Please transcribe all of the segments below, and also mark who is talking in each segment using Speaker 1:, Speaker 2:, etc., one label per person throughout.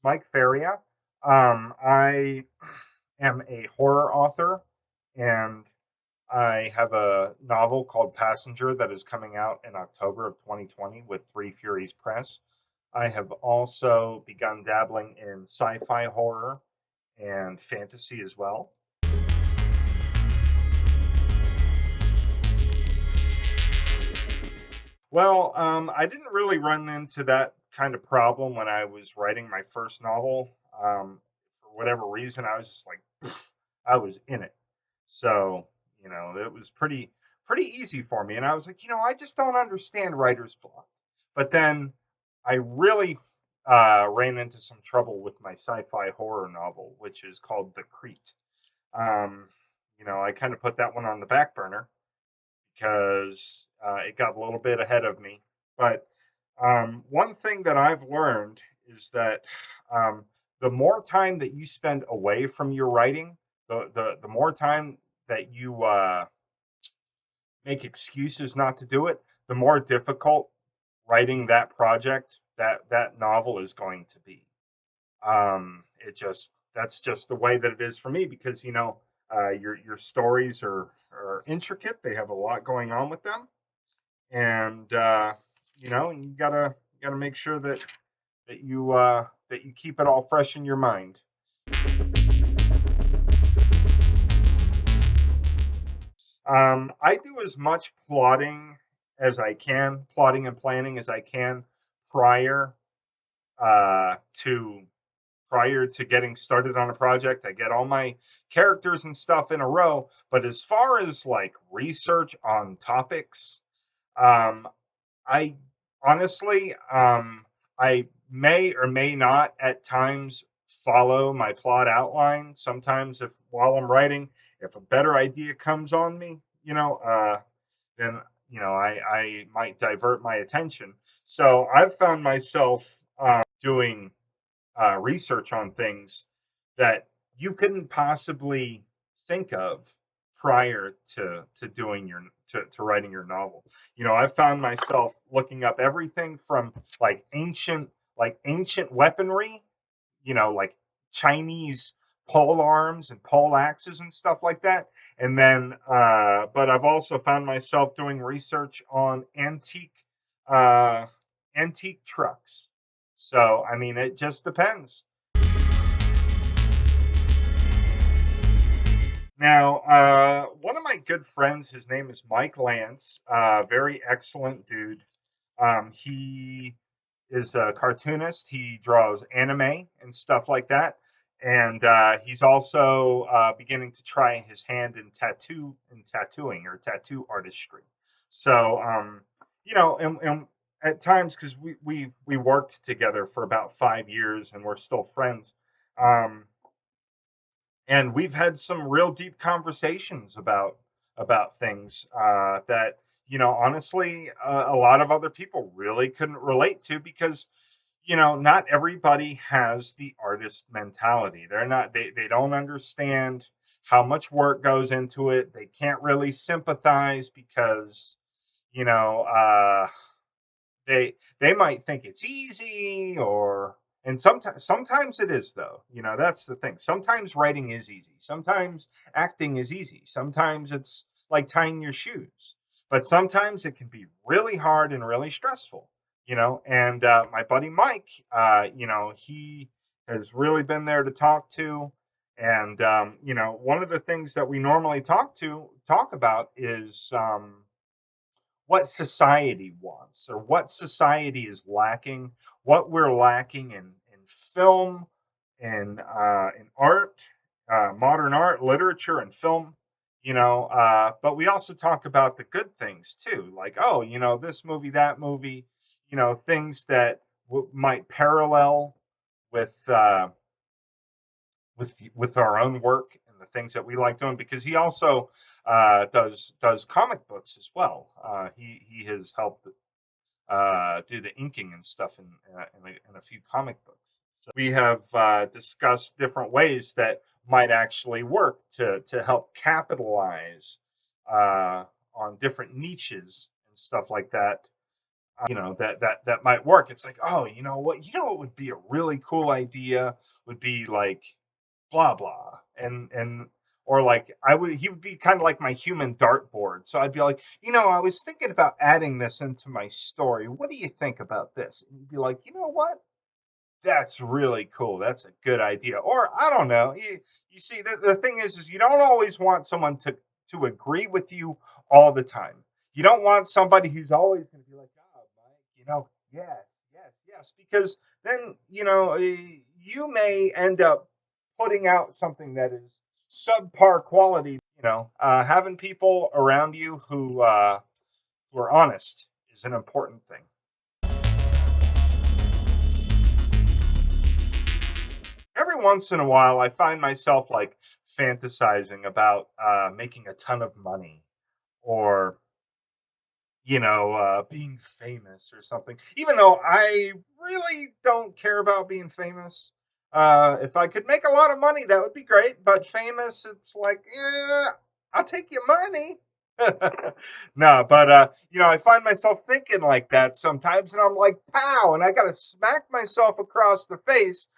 Speaker 1: Mike Feria. I am a horror author, and I have a novel called Passenger that is coming out in October of 2020 with Three Furies Press. I have also begun dabbling in sci-fi horror and fantasy as well. Well, I didn't really run into that kind of problem when I was writing my first novel. For whatever reason, I was just like, I was in it. So, it was pretty easy for me. And I was like, I just don't understand writer's block. But then I really ran into some trouble with my sci-fi horror novel, which is called The Crete. Um, I kind of put that one on the back burner because it got a little bit ahead of me. But one thing that I've learned is that um, the more time that you spend away from your writing, the more time that you make excuses not to do it, the more difficult writing that project, that novel is going to be. It just That's just the way that it is for me because your stories are intricate. They have a lot going on with them, and you gotta make sure that you keep it all fresh in your mind. I do as much plotting and planning as I can prior uh, to prior to getting started on a project. I get all my characters and stuff in a row. But as far as like research on topics, um, I honestly, I may or may not at times follow my plot outline. Sometimes, if while I'm writing, if a better idea comes on me, then I might divert my attention. So I've found myself doing research on things that you couldn't possibly think of prior to writing your novel. I found myself looking up everything from like ancient weaponry, like Chinese pole arms and pole axes and stuff like that. And then, but I've also found myself doing research on uh, antique trucks. So, I mean, it just depends. Now, one of my good friends, his name is Mike Lance, very excellent dude. He is a cartoonist. He draws anime and stuff like that. And he's also beginning to try his hand in tattooing or tattoo artistry. So, and at times, because we worked together for about 5 years and we're still friends. Um, and we've had some real deep conversations about things that honestly a lot of other people really couldn't relate to because not everybody has the artist mentality. They don't understand how much work goes into it. They can't really sympathize because you know uh they might think it's easy, or and sometimes it is, though. That's the thing. Sometimes writing is easy, sometimes acting is easy, sometimes it's like tying your shoes, but sometimes it can be really hard and really stressful. And my buddy Mike, he has really been there to talk to. And one of the things that we normally talk about is what society wants or what society is lacking, what we're lacking in film, in art, modern art, literature, and film. But we also talk about the good things too, like, oh, this movie, that movie, things that might parallel with with our own work and the things that we like doing, because he also does comic books as well. He has helped do the inking and stuff in a few comic books. So we have discussed different ways that might actually work to help capitalize uh, on different niches and stuff like that. that might work. It's like, oh, what would be a really cool idea would be like blah blah, and or like he would be kind of like my human dartboard. So I'd be like, I was thinking about adding this into my story. What do you think about this? And he'd be like, you know what? That's really cool. That's a good idea. Or I don't know. You see, the thing is you don't always want someone to agree with you all the time. You don't want somebody who's always going to be like, oh, Mike, yes, yes, yes, because then you may end up putting out something that is subpar quality. Having people around you who are honest is an important thing. Every once in a while I find myself like fantasizing about making a ton of money, or being famous or something, even though I really don't care about being famous. If I could make a lot of money, that would be great, but famous, it's like, I'll take your money. No, but I find myself thinking like that sometimes, and I'm like, pow, and I got to smack myself across the face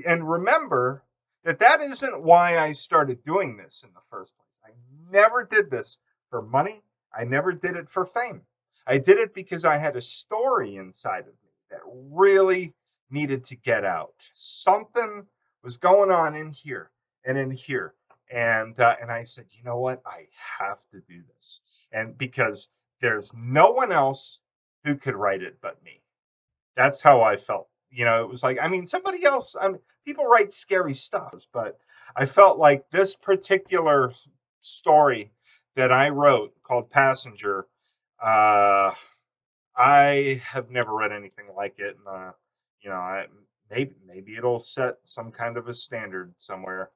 Speaker 1: and remember that that isn't why I started doing this in the first place. I never did this for money. I never did it for fame. I did it because I had a story inside of me that really needed to get out. Something was going on in here and in here, and I said, you know what? I have to do this, and because there's no one else who could write it but me. That's how I felt. It was like, I mean, somebody else. People write scary stuff, but I felt like this particular story that I wrote called Passenger. Uh, I have never read anything like it, and maybe it'll set some kind of a standard somewhere.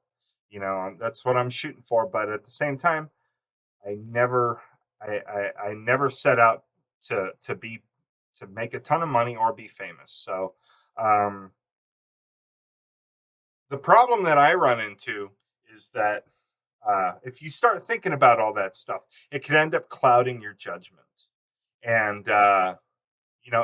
Speaker 1: That's what I'm shooting for. But at the same time, I never, I never set out to make a ton of money or be famous. So um, the problem that I run into is that if you start thinking about all that stuff, it could end up clouding your judgment. And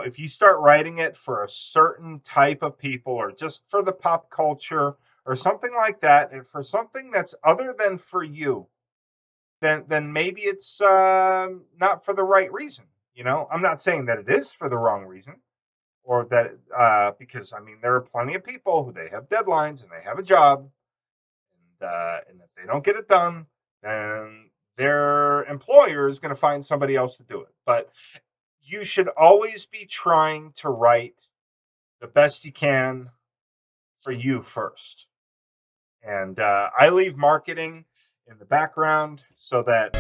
Speaker 1: if you start writing it for a certain type of people, or just for the pop culture or something like that, and for something that's other than for you, then maybe it's not for the right reason. I'm not saying that it is for the wrong reason, or that because I mean there are plenty of people who they have deadlines and they have a job, and if they don't get it done, then their employer is going to find somebody else to do it. But you should always be trying to write the best you can for you first. And I leave marketing in the background so that,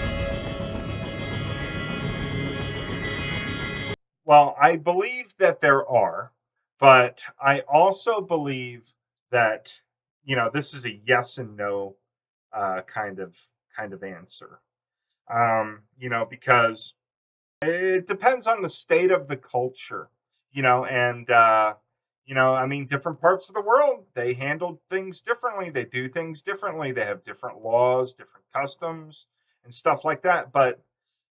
Speaker 1: well, I believe that there are, but I also believe that, this is a yes and no kind of answer. Because it depends on the state of the culture, and I mean, different parts of the world, they handle things differently. They do things differently. They have different laws, different customs, and stuff like that. But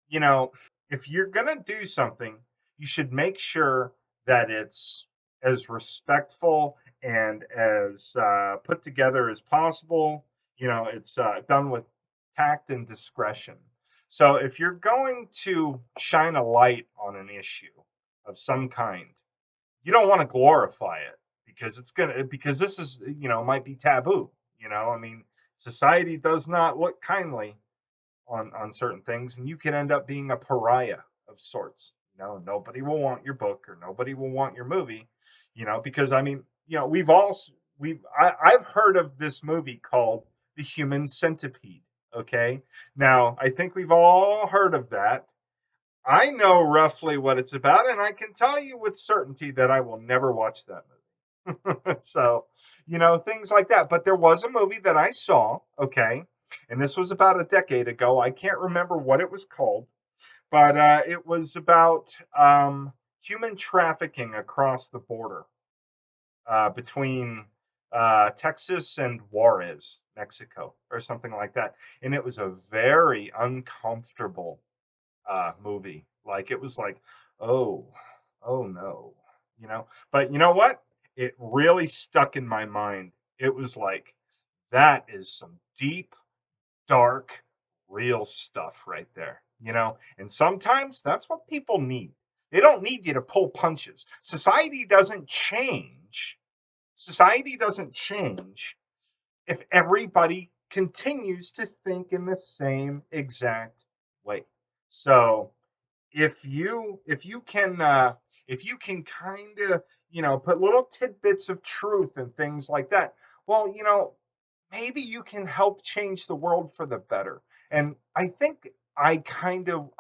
Speaker 1: you know, if you're gonna do something, you should make sure that it's as respectful and as put together as possible. It's done with tact and discretion. So if you're going to shine a light on an issue of some kind, you don't want to glorify it, because this is, might be taboo. I mean, society does not look kindly on certain things, and you can end up being a pariah of sorts. Nobody will want your book, or nobody will want your movie. Because I mean, I've heard of this movie called The Human Centipede. Okay, now I think we've all heard of that. I know roughly what it's about, and I can tell you with certainty that I will never watch that movie. So, things like that. But there was a movie that I saw, okay, and this was about a decade ago. I can't remember what it was called, but it was about human trafficking across the border between Texas and Juarez, Mexico, or something like that. And it was a very uncomfortable movie. Like, it was like, oh, oh no, But you know what? It really stuck in my mind. It was like, that is some deep, dark, real stuff right there, And sometimes that's what people need. They don't need you to pull punches. Society doesn't change if everybody continues to think in the same exact way. So if you can kind of put little tidbits of truth and things like that, well, maybe you can help change the world for the better. And I think I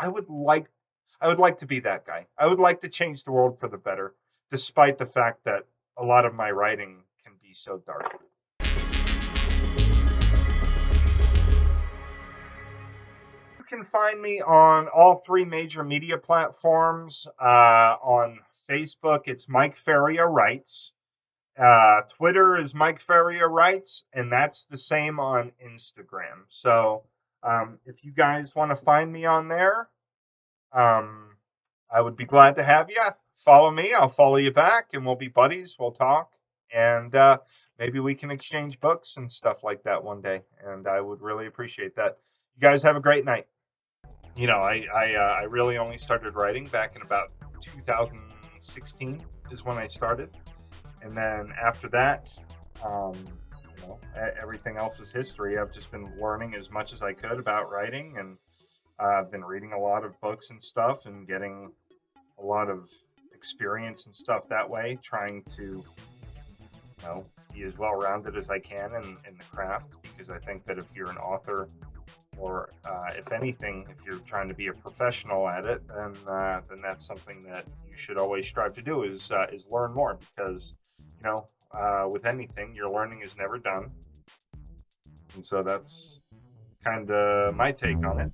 Speaker 1: would like to be that guy. I would like to change the world for the better, despite the fact that a lot of my writing can be so dark. You can find me on all three major media platforms. On Facebook, it's Mike Feria Writes. Twitter is Mike Feria Writes, and that's the same on Instagram. So if you guys want to find me on there, um, I would be glad to have you. Follow me, I'll follow you back, and we'll be buddies. We'll talk, and maybe we can exchange books and stuff like that one day. And I would really appreciate that. You guys have a great night. I really only started writing back in about 2016 is when I started, and then after that, um, everything else is history. I've just been learning as much as I could about writing, and I've been reading a lot of books and stuff, and getting a lot of experience and stuff that way, trying to be as well rounded as I can in the craft, because I think that if you're an author, or if anything, if you're trying to be a professional at it, then that's something that you should always strive to do, is learn more, because with anything, your learning is never done, and so that's kind of my take on it.